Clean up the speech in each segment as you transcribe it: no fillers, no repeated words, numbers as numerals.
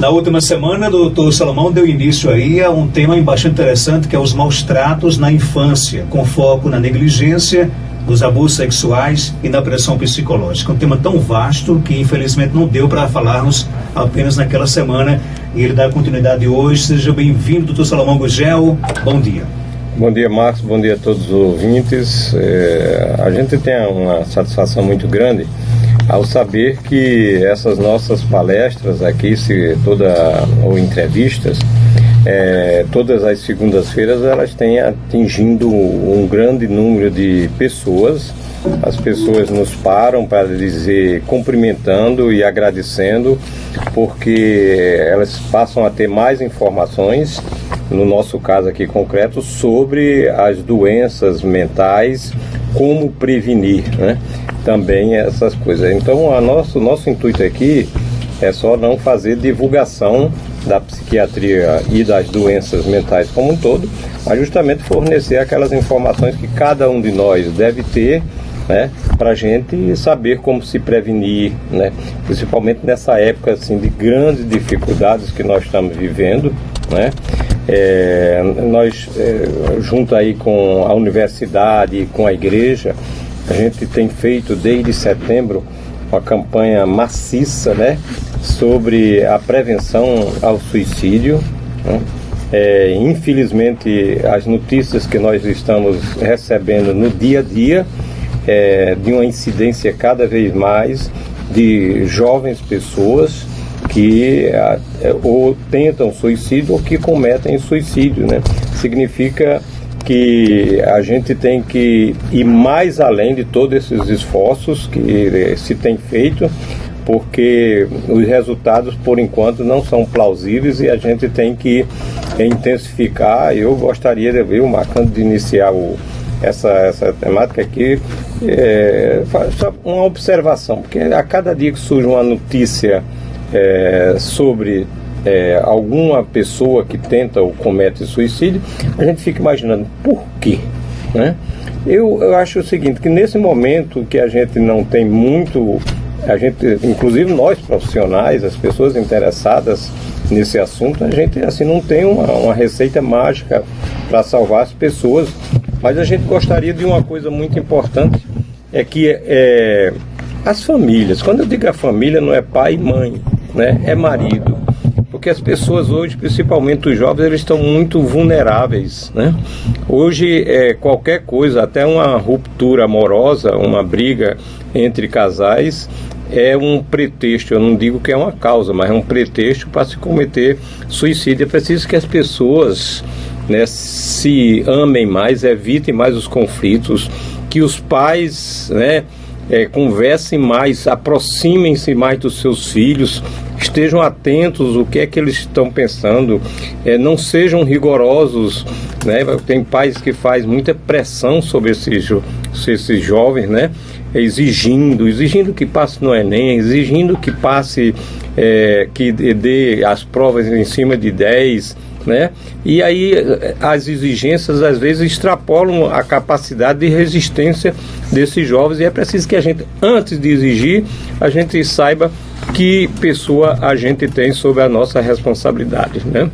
Na última semana, o doutor Salomão deu início aí a um tema bastante interessante, que é os maus tratos na infância, com foco na negligência, nos abusos sexuais e na pressão psicológica. Um tema tão vasto que, infelizmente, não deu para falarmos apenas naquela semana. E ele dá continuidade hoje. Seja bem-vindo, doutor Salomão Gugel. Bom dia. Bom dia, Marcos. Bom dia a todos os ouvintes. A gente tem uma satisfação muito grande ao saber que essas nossas palestras aqui, ou entrevistas, todas as segundas-feiras, elas têm atingindo um grande número de pessoas. As pessoas nos param para dizer, cumprimentando e agradecendo, porque elas passam a ter mais informações, no nosso caso aqui concreto, sobre as doenças mentais, como prevenir, né? Também essas coisas. Então, o nosso intuito aqui é só não fazer divulgação da psiquiatria e das doenças mentais como um todo, mas justamente fornecer aquelas informações que cada um de nós deve ter, né, para a gente saber como se prevenir, né, principalmente nessa época assim, de grandes dificuldades que nós estamos vivendo, né. Nós, junto aí com a universidade e com a igreja, a gente tem feito desde setembro uma campanha maciça, né, sobre a prevenção ao suicídio, né. Infelizmente, as notícias que nós estamos recebendo no dia a dia de uma incidência cada vez mais de jovens pessoas que ou tentam suicídio ou que cometem suicídio, né? Significa que a gente tem que ir mais além de todos esses esforços que se tem feito, porque os resultados, por enquanto, não são plausíveis e a gente tem que intensificar. Eu gostaria de ver o Marcando de iniciar essa temática aqui, só uma observação, porque a cada dia que surge uma notícia sobre alguma pessoa que tenta ou comete suicídio, a gente fica imaginando por quê, né? Eu acho o seguinte, que nesse momento que a gente não tem muito, inclusive nós profissionais, as pessoas interessadas nesse assunto, a gente assim não tem uma receita mágica para salvar as pessoas, mas a gente gostaria de uma coisa muito importante, que as famílias, quando eu digo a família, não é pai e mãe, né? É marido, porque as pessoas hoje, principalmente os jovens, eles estão muito vulneráveis, né? Hoje qualquer coisa, até uma ruptura amorosa, uma briga entre casais, é um pretexto. Eu não digo que é uma causa, mas é um pretexto para se cometer suicídio. É preciso que as pessoas, né, se amem mais, evitem mais os conflitos, que os pais, né, conversem mais, aproximem-se mais dos seus filhos, estejam atentos o que é que eles estão pensando, não sejam rigorosos, né? Tem pais que fazem muita pressão sobre esses jovens, né? Exigindo que passe no Enem, exigindo que passe, que dê as provas em cima de 10, né? E aí as exigências às vezes extrapolam a capacidade de resistência desses jovens, e é preciso que a gente, antes de exigir, a gente saiba que pessoa a gente tem sob a nossa responsabilidade, né?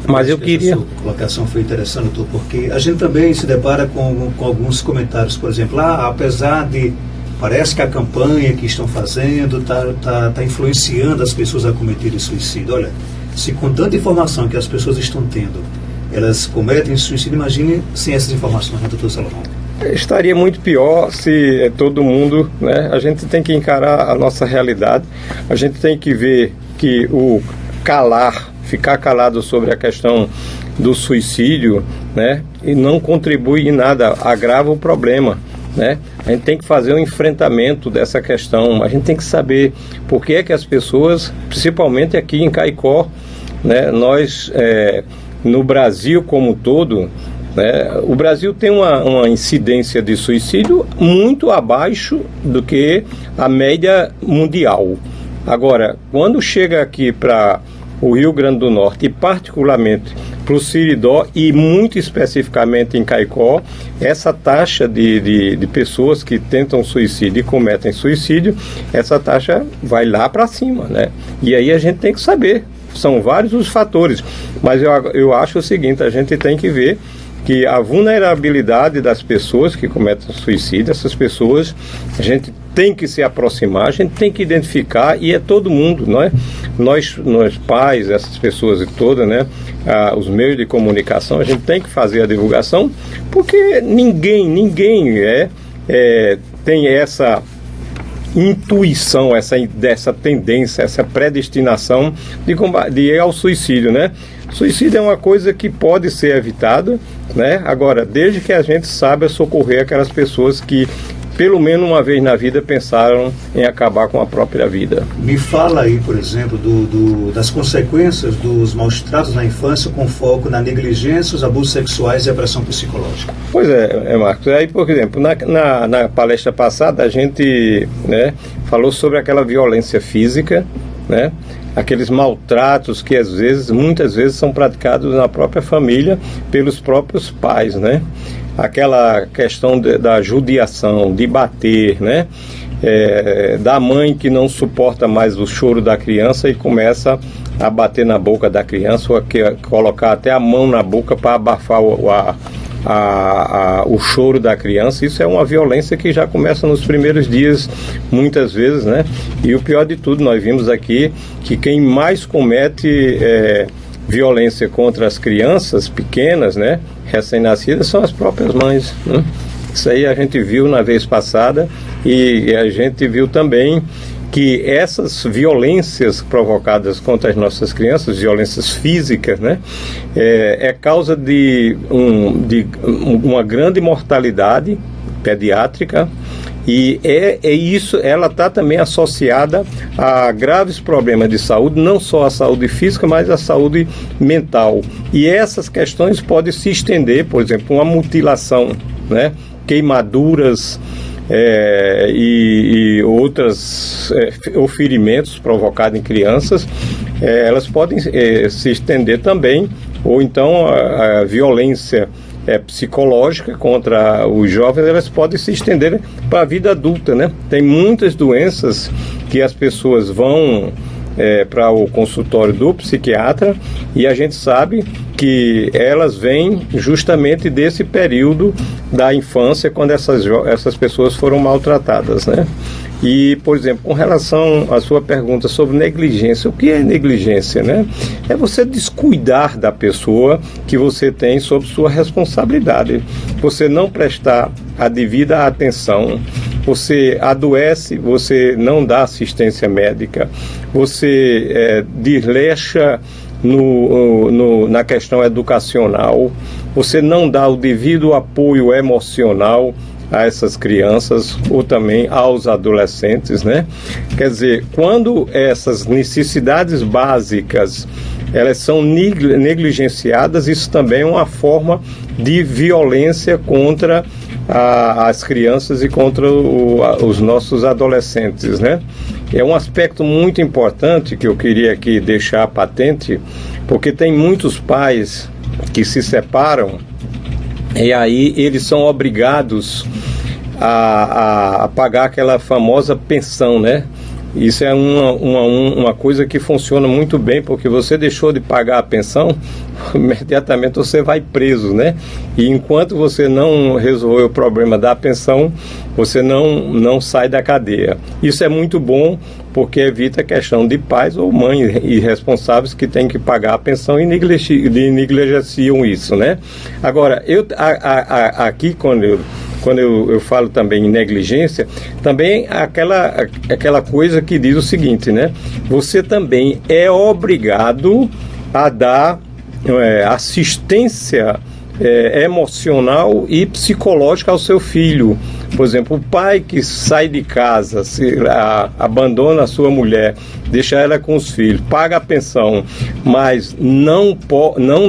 Mas eu queria... A sua colocação foi interessante, doutor, porque a gente também se depara com alguns comentários, por exemplo, apesar de... Parece que a campanha que estão fazendo está influenciando as pessoas a cometerem suicídio. Olha, se com tanta informação que as pessoas estão tendo, elas cometem suicídio, imagine sem essas informações, né, doutor Salomão? Estaria muito pior se todo mundo, né? A gente tem que encarar a nossa realidade, a gente tem que ver que ficar calado sobre a questão do suicídio, né, e não contribui em nada, agrava o problema, né? A gente tem que fazer um enfrentamento dessa questão, a gente tem que saber por que é que as pessoas, principalmente aqui em Caicó, né, nós, no Brasil como um todo, né, o Brasil tem uma incidência de suicídio muito abaixo do que a média mundial. Agora, quando chega aqui para o Rio Grande do Norte, e particularmente para o Siridó e muito especificamente em Caicó, essa taxa de pessoas que tentam suicídio e cometem suicídio, essa taxa vai lá para cima, né? E aí a gente tem que saber, são vários os fatores, mas eu acho o seguinte, a gente tem que ver que a vulnerabilidade das pessoas que cometem suicídio, essas pessoas, a gente tem que se aproximar, a gente tem que identificar, e é todo mundo, não é? Nós pais, essas pessoas todas, né? Os meios de comunicação, a gente tem que fazer a divulgação, porque ninguém tem essa intuição, dessa tendência, essa predestinação de ir ao suicídio, né? Suicídio é uma coisa que pode ser evitada, né? Agora, desde que a gente saiba socorrer aquelas pessoas que, pelo menos uma vez na vida, pensaram em acabar com a própria vida. Me fala aí, por exemplo, das consequências dos maus tratos na infância com foco na negligência, os abusos sexuais e a pressão psicológica. Pois é, Marcos. Aí, por exemplo, na palestra passada, a gente, né, falou sobre aquela violência física, né? Aqueles maltratos que muitas vezes são praticados na própria família pelos próprios pais, né? Aquela questão da judiação, de bater, né? Da mãe que não suporta mais o choro da criança e começa a bater na boca da criança, ou a colocar até a mão na boca para abafar o choro da criança. Isso é uma violência que já começa nos primeiros dias, muitas vezes, né? E o pior de tudo, nós vimos aqui que quem mais comete violência contra as crianças pequenas, né, recém-nascidas, são as próprias mães, né? Isso aí a gente viu na vez passada, e a gente viu também que essas violências provocadas contra as nossas crianças, violências físicas, né, é causa de uma grande mortalidade pediátrica, e isso, ela está também associada a graves problemas de saúde, não só a saúde física, mas a saúde mental. E essas questões podem se estender, por exemplo, uma mutilação, né, queimaduras, e outras ou ferimentos provocados em crianças, elas podem se estender também, ou então a violência psicológica contra os jovens, elas podem se estender para a vida adulta, né? Tem muitas doenças que as pessoas vão para o consultório do psiquiatra, e a gente sabe que elas vêm justamente desse período da infância, quando essas pessoas foram maltratadas, né? E, por exemplo, com relação à sua pergunta sobre negligência, o que é negligência, né? É você descuidar da pessoa que você tem sob sua responsabilidade. Você não prestar a devida atenção, você adoece, você não dá assistência médica, você desleixa na questão educacional, você não dá o devido apoio emocional a essas crianças, ou também aos adolescentes, né? Quer dizer, quando essas necessidades básicas elas são negligenciadas, isso também é uma forma de violência contra as crianças e contra os nossos adolescentes, né? É um aspecto muito importante que eu queria aqui deixar patente, porque tem muitos pais que se separam e aí eles são obrigados a pagar aquela famosa pensão, né? Isso é uma coisa que funciona muito bem, porque você deixou de pagar a pensão, imediatamente você vai preso, né? E enquanto você não resolver o problema da pensão, você não sai da cadeia. Isso é muito bom, porque evita a questão de pais ou mães irresponsáveis que têm que pagar a pensão e negligenciam isso, né? Agora, aqui quando eu falo também em negligência, também aquela coisa que diz o seguinte, né? Você também é obrigado a dar assistência emocional e psicológica ao seu filho. Por exemplo, o pai que sai de casa, abandona a sua mulher, deixa ela com os filhos, paga a pensão, mas não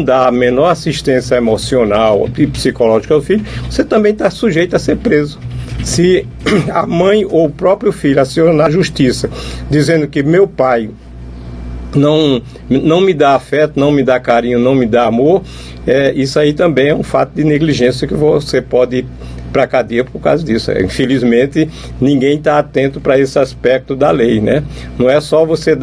dá a menor assistência emocional e psicológica ao filho, você também está sujeito a ser preso. Se a mãe ou o próprio filho acionar a justiça, dizendo que meu pai não me dá afeto, não me dá carinho, não me dá amor, isso aí também é um fato de negligência que você pode ir para a cadeia por causa disso. Infelizmente, ninguém está atento para esse aspecto da lei, né? Não é só você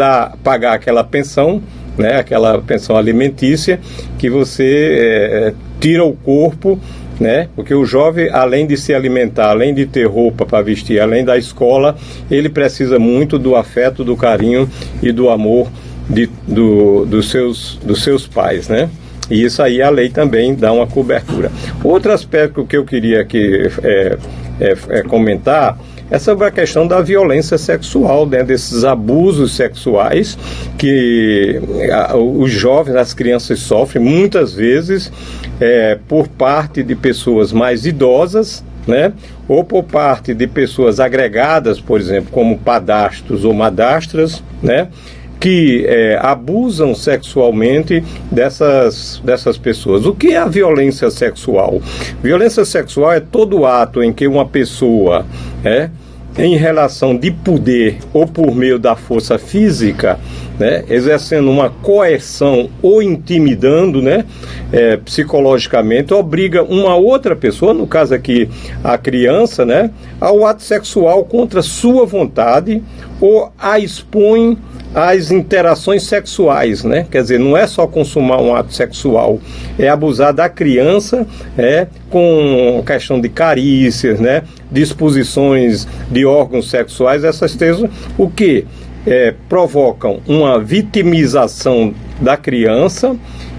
pagar aquela pensão, né, aquela pensão alimentícia, que você tira o corpo, né? Porque o jovem, além de se alimentar, além de ter roupa para vestir, além da escola, ele precisa muito do afeto, do carinho e do amor dos seus pais, né? E isso aí a lei também dá uma cobertura. Outro aspecto que eu queria aqui comentar é sobre a questão da violência sexual, né, desses abusos sexuais que os jovens, as crianças sofrem muitas vezes por parte de pessoas mais idosas, né, ou por parte de pessoas agregadas, por exemplo, como padrastos ou madrastras, né, que abusam sexualmente dessas pessoas. O que é a violência sexual? Violência sexual é todo ato em que uma pessoa, em relação de poder ou por meio da força física, né, exercendo uma coerção ou intimidando, né, psicologicamente, obriga uma outra pessoa, no caso aqui a criança, né, ao ato sexual contra sua vontade ou a expõe às interações sexuais, né? Quer dizer, não é só consumar um ato sexual, é abusar da criança, com questão de carícias, né? Disposições de órgãos sexuais, essas coisas, o que provocam uma vitimização da criança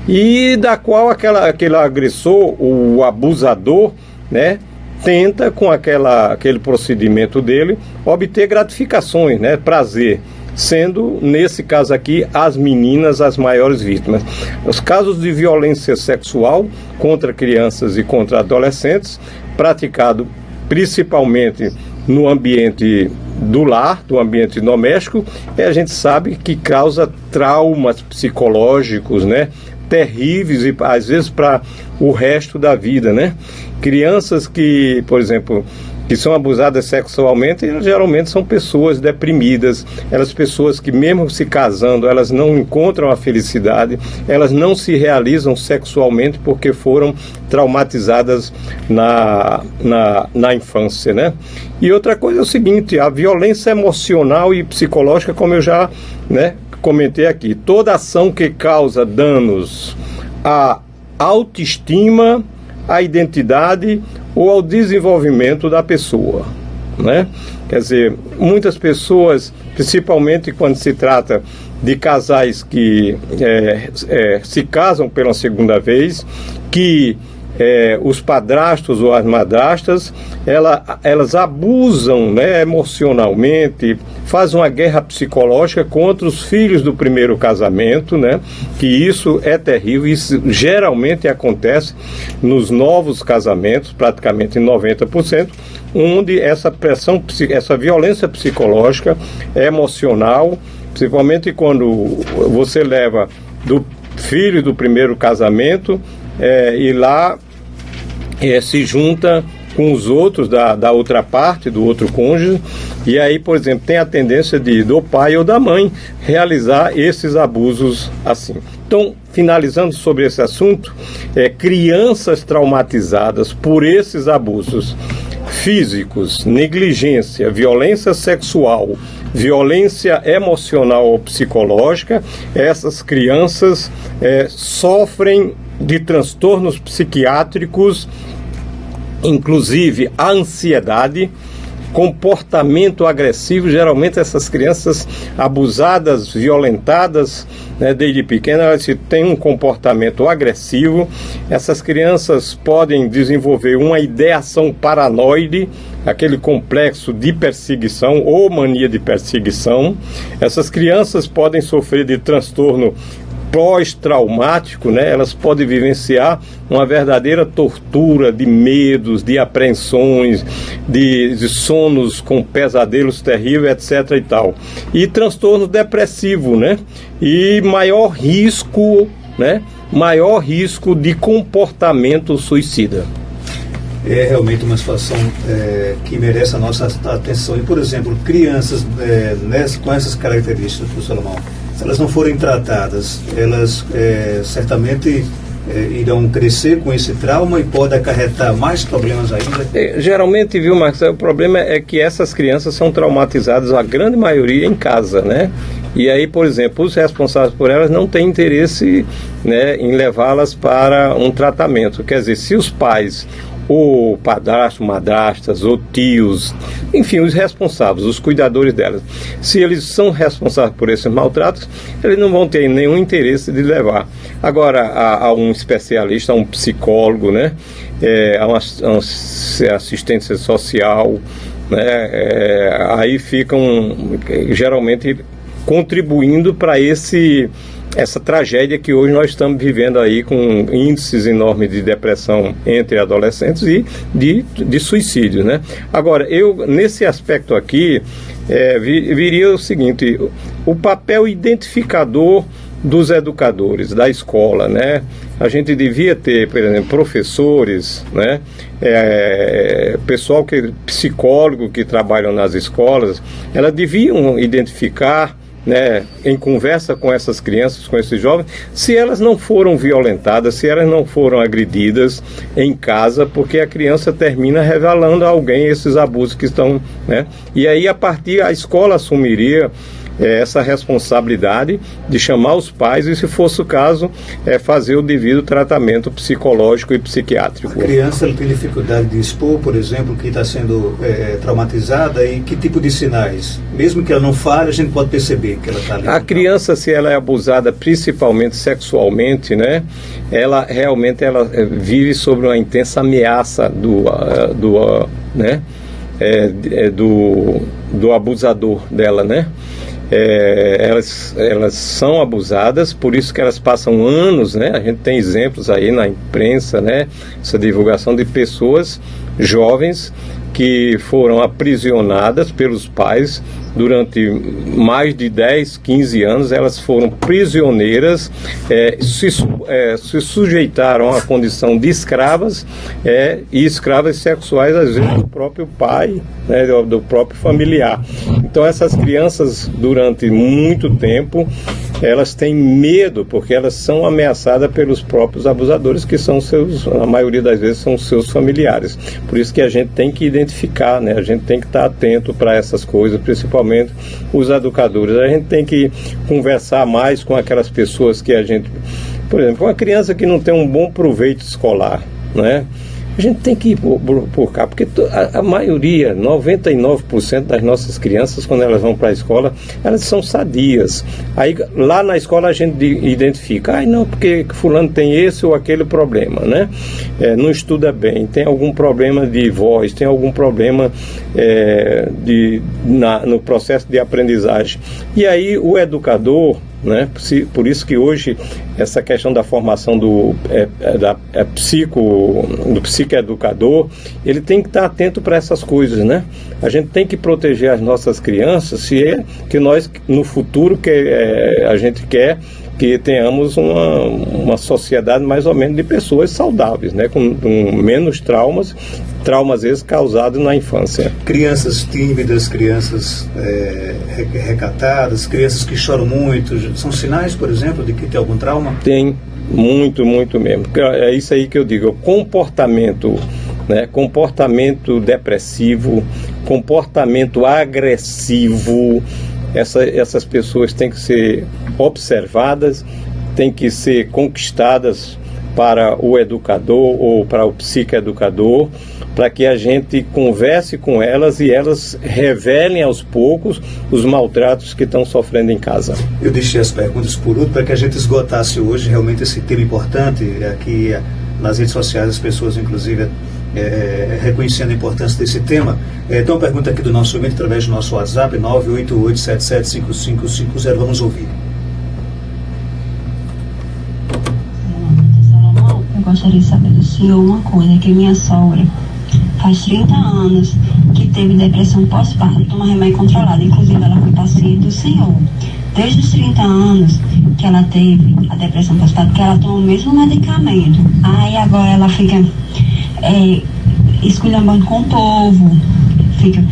e da qual aquele agressor, o abusador, né, tenta com aquele procedimento dele obter gratificações, né, prazer, sendo, nesse caso aqui, as meninas as maiores vítimas. Os casos de violência sexual contra crianças e contra adolescentes, praticado principalmente no ambiente do lar, do ambiente doméstico, a gente sabe que causa traumas psicológicos, né, terríveis e às vezes para o resto da vida, né? Crianças que, por exemplo, que são abusadas sexualmente, geralmente são pessoas deprimidas, elas pessoas que mesmo se casando, elas não encontram a felicidade, elas não se realizam sexualmente porque foram traumatizadas na infância, né? E outra coisa é o seguinte, a violência emocional e psicológica, como eu já, né, comentei aqui, toda ação que causa danos à autoestima, à identidade ou ao desenvolvimento da pessoa, né? Quer dizer, muitas pessoas, principalmente quando se trata de casais que se casam pela segunda vez, que os padrastos ou as madrastas, elas abusam, né, emocionalmente, fazem uma guerra psicológica contra os filhos do primeiro casamento, né, que isso é terrível, isso geralmente acontece nos novos casamentos, praticamente em 90%, onde essa pressão, essa violência psicológica, emocional, principalmente quando você leva do filho do primeiro casamento e lá se junta com os outros da outra parte, do outro cônjuge, e aí, por exemplo, tem a tendência do pai ou da mãe realizar esses abusos assim. Então, finalizando sobre esse assunto, crianças traumatizadas por esses abusos físicos, negligência, violência sexual, violência emocional ou psicológica, essas crianças sofrem de transtornos psiquiátricos, inclusive a ansiedade, comportamento agressivo. Geralmente essas crianças abusadas, violentadas, né, desde pequenas, elas têm um comportamento agressivo. Essas crianças podem desenvolver uma ideação paranoide, aquele complexo de perseguição ou mania de perseguição. Essas crianças podem sofrer de transtorno pós-traumático, né? Elas podem vivenciar uma verdadeira tortura de medos, de apreensões, de sonos com pesadelos terríveis, etc. e tal. E transtorno depressivo, né? E maior risco, né? Maior risco de comportamento suicida. É realmente uma situação que merece a nossa atenção. E, por exemplo, crianças com essas características, professor Salomão, se elas não forem tratadas, elas certamente irão crescer com esse trauma e pode acarretar mais problemas ainda? Geralmente, viu, Marcos, o problema é que essas crianças são traumatizadas, a grande maioria, em casa, né? E aí, por exemplo, os responsáveis por elas não têm interesse, né, em levá-las para um tratamento. Quer dizer, se os pais, ou padrasto, madrastas, ou tios, enfim, os responsáveis, os cuidadores delas, se eles são responsáveis por esses maltratos, eles não vão ter nenhum interesse de levar. Agora, a um especialista, a um psicólogo, né, a uma assistência social, né, aí ficam geralmente contribuindo para essa tragédia que hoje nós estamos vivendo aí, com índices enormes de depressão entre adolescentes e de suicídio, né? Agora, nesse aspecto aqui, viria o seguinte: o papel identificador dos educadores, da escola, né? A gente devia ter, por exemplo, professores, né? Psicólogo que trabalham nas escolas, elas deviam identificar, né, em conversa com essas crianças, com esses jovens, se elas não foram violentadas, se elas não foram agredidas em casa, porque a criança termina revelando a alguém esses abusos que estão, né? E aí, a escola assumiria essa responsabilidade de chamar os pais e, se fosse o caso, fazer o devido tratamento psicológico e psiquiátrico. A criança tem dificuldade de expor, por exemplo, que está sendo traumatizada, e que tipo de sinais? Mesmo que ela não fale, a gente pode perceber que ela está ali. A criança, se ela é abusada principalmente sexualmente, né, ela realmente vive sob uma intensa ameaça do abusador dela, né? Elas são abusadas, por isso que elas passam anos, né? A gente tem exemplos aí na imprensa, né? Essa divulgação de pessoas jovens que foram aprisionadas pelos pais durante mais de 10, 15 anos. Elas foram prisioneiras, se sujeitaram à condição de escravas, e escravas sexuais, às vezes, do próprio pai, né, do próprio familiar. Então, essas crianças, durante muito tempo, elas têm medo, porque elas são ameaçadas pelos próprios abusadores, que são a maioria das vezes são seus familiares. Por isso que a gente tem que identificar, né? A gente tem que estar atento para essas coisas, principalmente os educadores. A gente tem que conversar mais com aquelas pessoas que a gente... Por exemplo, uma criança que não tem um bom proveito escolar, né? A gente tem que ir por cá, porque a maioria, 99% das nossas crianças, quando elas vão para a escola, elas são sadias. Aí lá na escola a gente identifica, não, porque fulano tem esse ou aquele problema, né? Não estuda bem, tem algum problema de voz, tem algum problema no processo de aprendizagem. E aí o educador, né? Por isso que hoje essa questão da formação do psicoeducador, ele tem que estar atento para essas coisas, né? A gente tem que proteger as nossas crianças, se é que nós no futuro a gente quer que tenhamos uma sociedade mais ou menos de pessoas saudáveis, né? Com menos traumas às vezes causados na infância. Crianças tímidas, crianças recatadas, crianças que choram muito, são sinais, por exemplo, de que tem algum trauma? Tem, muito, muito mesmo. É isso aí que eu digo, comportamento, né? Comportamento depressivo, comportamento agressivo. Essas pessoas têm que ser observadas, têm que ser conquistadas para o educador ou para o psicoeducador, para que a gente converse com elas e elas revelem aos poucos os maltratos que estão sofrendo em casa. Eu deixei as perguntas por último para que a gente esgotasse hoje realmente esse tema importante. Aqui nas redes sociais as pessoas, inclusive, reconhecendo a importância desse tema. Então, uma pergunta aqui do nosso ouvinte através do nosso WhatsApp, 988775550. Vamos ouvir. Eu gostaria de saber do senhor uma coisa, que minha sogra faz 30 anos que teve depressão pós-parto, toma remédio controlado, inclusive ela foi paciente do senhor. Desde os 30 anos que ela teve a depressão pós-parto, que ela toma o mesmo medicamento. Aí agora ela fica esculhambando com o povo, fica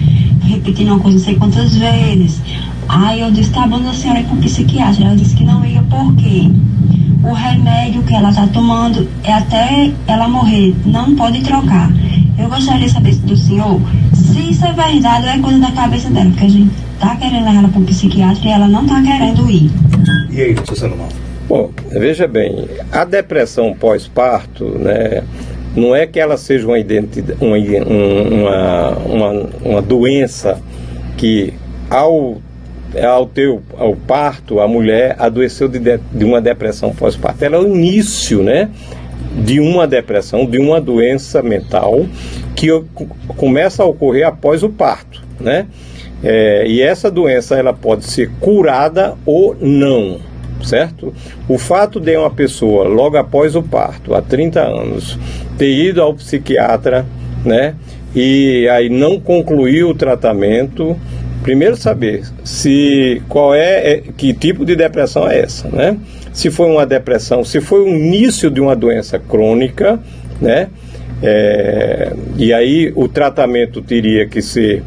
repetindo uma coisa não sei quantas vezes. Aí eu disse, tá bom, a senhora ir para o psiquiatra. Ela disse que não ia porque o remédio que ela está tomando é até ela morrer, não pode trocar. Eu gostaria de saber do senhor se isso é verdade ou é coisa da cabeça dela, porque a gente tá querendo levar ela para o psiquiatra e ela não tá querendo ir. E aí, doutor Salomão? Bom, veja bem, a depressão pós-parto, né, não é que ela seja uma doença que ao parto a mulher adoeceu de uma depressão pós-parto. Ela é o início, né, de uma depressão, de uma doença mental que começa a ocorrer após o parto, né? E essa doença ela pode ser curada ou não, certo? O fato de uma pessoa, logo após o parto, há 30 anos, ter ido ao psiquiatra, né, e aí não concluir o tratamento, primeiro saber que tipo de depressão é essa, né? Se foi uma depressão, se foi o início de uma doença crônica, né? E aí o tratamento teria que ser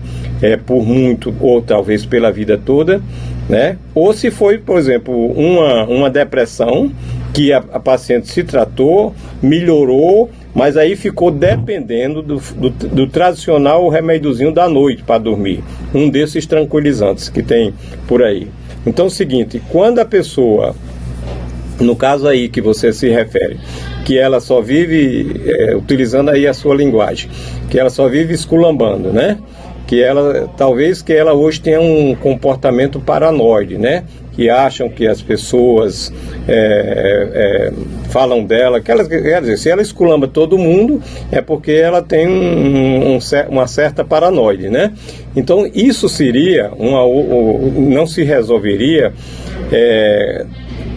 por muito ou talvez pela vida toda, né? Ou se foi, por exemplo, uma depressão que a paciente se tratou, melhorou, mas aí ficou dependendo do tradicional remédiozinho da noite para dormir, um desses tranquilizantes que tem por aí. Então é o seguinte, quando a pessoa, no caso aí que você se refere, que ela só vive, utilizando aí a sua linguagem, que ela só vive esculambando, né? Talvez que ela hoje tenha um comportamento paranoide, né? Que acham que as pessoas falam dela, quer dizer, se ela esculamba todo mundo, é porque ela tem uma certa paranoide, né? Então isso seria, não se resolveria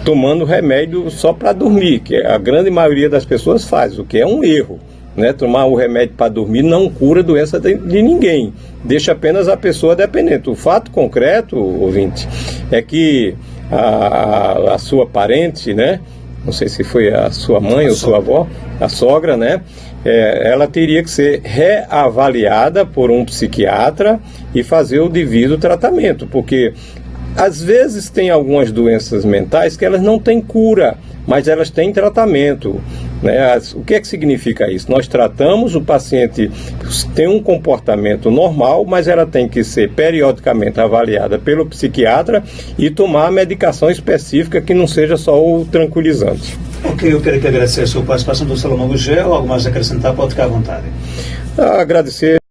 tomando remédio só para dormir, que a grande maioria das pessoas faz, o que é um erro, né? Tomar o remédio para dormir não cura a doença de ninguém, deixa apenas a pessoa dependente. O fato concreto, ouvinte, é que a sua parente, né? Não sei se foi a sua mãe ou sua avó, a sogra, né? Ela teria que ser reavaliada por um psiquiatra e fazer o devido tratamento, porque às vezes tem algumas doenças mentais que elas não têm cura, mas elas têm tratamento, né? O que é que significa isso? Nós tratamos, o paciente tem um comportamento normal, mas ela tem que ser periodicamente avaliada pelo psiquiatra e tomar a medicação específica que não seja só o tranquilizante. Ok, eu quero agradecer a sua participação, do Salomão Gugel. Algo mais a acrescentar, pode ficar à vontade. Agradecer.